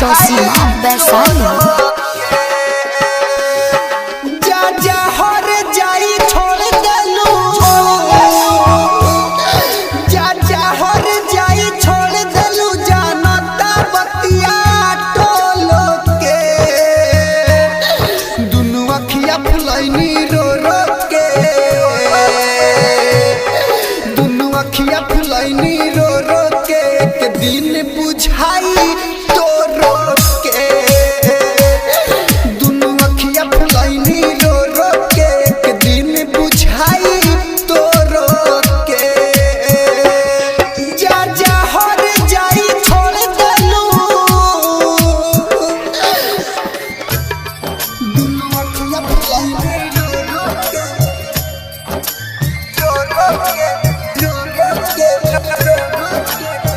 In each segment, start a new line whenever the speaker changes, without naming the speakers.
चौसीमा Vaishali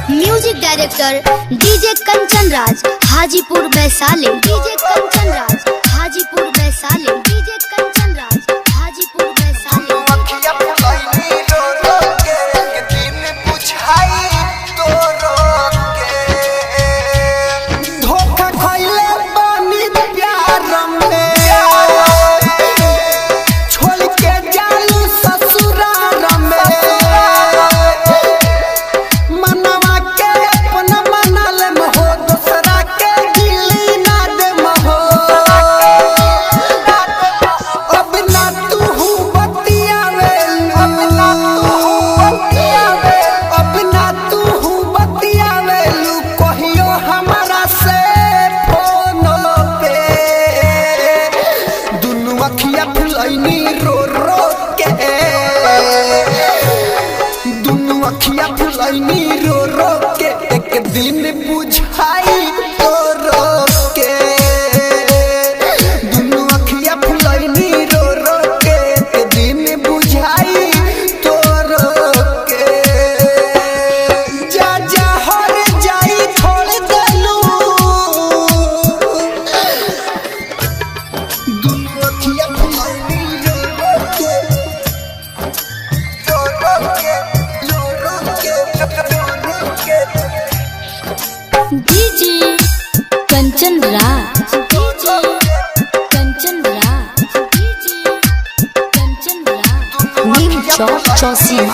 music director DJ Kanchan Raj Hajipur Vaishali. DJ Kanchan Raj Hajipur Vaishali. DJ Kanchan Raj Hajipur Vaishali.
अखिया फुलैनी रो रो के एक दिन बुझाई तो रो के दुनू अखिया फुलैनी रो रो के एक दिन बुझाई तो रो के जा जा हर जाई छोड़ देलू दुनू अखिया फुलैनी रो रो के
डीजे कंचन राज। डीजे कंचन राज। डीजे कंचन राज। नीम चौक चौसीमा